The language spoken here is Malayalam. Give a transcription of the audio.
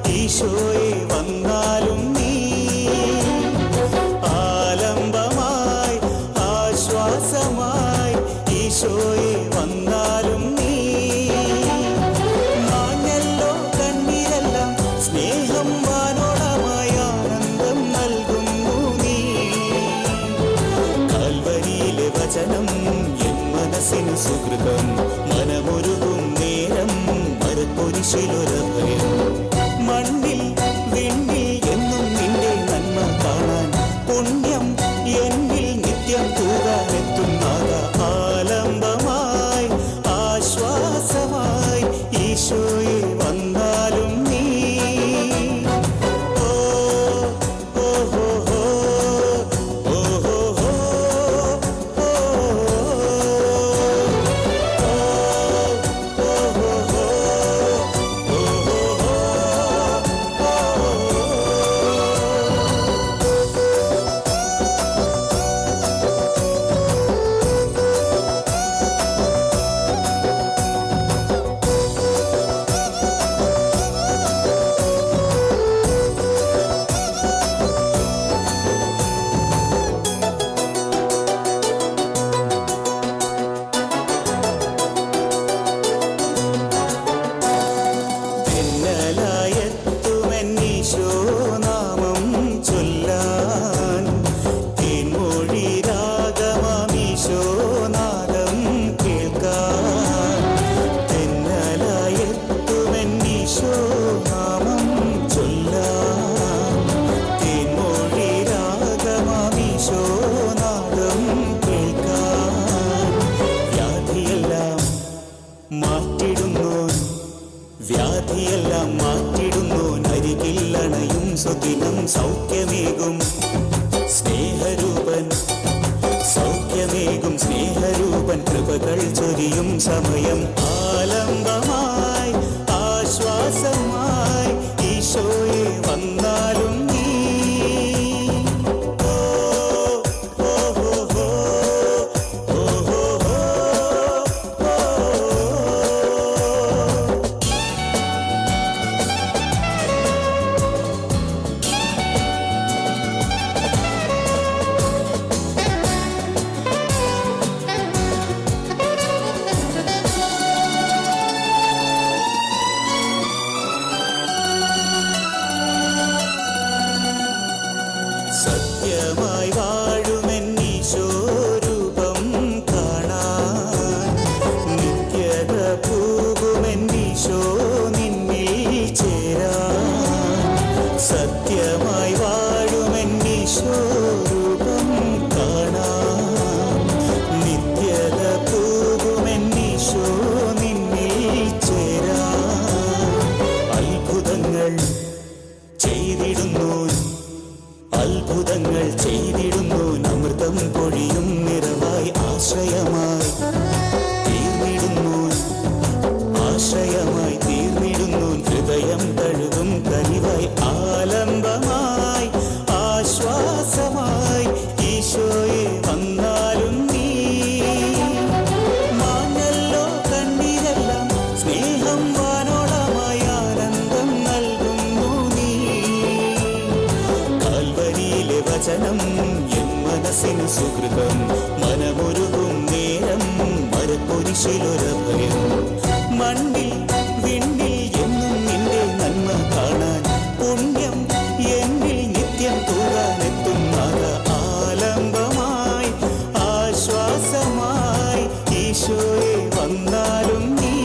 ഈശോയെ വന്നാലും നീ ആലംബമായി ആശ്വാസമായി ഈശോയെ വന്നാലും നീ മാഞ്ഞല്ലോ കണ്ണീരെല്ലാം സ്നേഹം വാനോളമായ ആനന്ദം നൽകുന്നു നീ കാൽവരിയിലെ വചനം എൻ മനസ്സിന് സുഹൃതം മനമൊരുകും നേരം മരക്കുരിശിലൊരഭയം മണ്ണിൽ വിണ്ണിൽ എന്നും നിന്റെ നന്മ കാണാൻ പുണ്യം എന്നിൽ നിത്യം തൂകാനെത്തുന്നാക ആലംബമായി ആശ്വാസമായി ഈശോയെ വന്നാലും നീ ഓ ഓ ഹോ ഹോ ഓ ഹോ ഹോ ഓ നാമം ചൊല്ലാൻ തേൻമൊഴി രാഗമാമീശോനാദം കേൾക്കാൻ തെന്നലായെത്തുമെന്നീശോ നാമം ചൊല്ലാൻ തേൻമൊഴി രാഗമാമീശോനാദം കേൾക്കാൻ വ്യാധിയെല്ലാം മാറ്റിടുന്നു വ്യാധിയെല്ലാം മാറ്റിടുന്നു അരികില്ലണയും സുദിനം സൗഖ്യമേകും സ്നേഹരൂപൻ സൗഖ്യമേകും സ്നേഹരൂപൻ കൃപകൾ ചൊരിയും സമയം ആലംബമായി ആശ്വാസമായി ഈശോയെ വന്നാലും നീ സത്യമായി വാഴുമെന്നീശോരൂപം കാണാൻ നിത്യത പോകുമെന്നീശോ നിന്നിൽ ചേരാൻ സത്യമായി വാഴുമെന്നീശോരൂപം കാണാൻ നിത്യത പോകുമെന്നീശോ നിന്നിൽ ചേരാൻ അത്ഭുതങ്ങൾ ചെയ്തിടുന്നു അത്ഭുതങ്ങൾ ചെയ്തിടുന്നു അമൃതം പൊഴിയും നിറവായി ആശ്രയമായി തീർന്നിടുന്നു ആശ്രയമായി തീർന്നിടുന്നു ഹൃദയം തഴുകും കനിവായി ആലംബമായി ആശ്വാസമായി ഈശോയെ വന്നാലും നീ മാഞ്ഞല്ലോ കണ്ണീരെല്ലാം സ്നേഹം വാനോളമായ ആനന്ദം നൽകുന്നു നീ കാൽവരിയിലെ വചനം എൻ മനസ്സിന് സുഹൃതം മനമൊരുകും നേരം മരക്കുരിശിലൊരഭയം മണ്ണിൽ വിണ്ണിൽ എന്നും നിന്റെ നന്മ കാണാൻ പുണ്യം എന്നിൽ നിത്യം തൂകാനെത്തുന്നാക ആലംബമായി ആശ്വാസമായി ഈശോയെ വന്നാലും നീ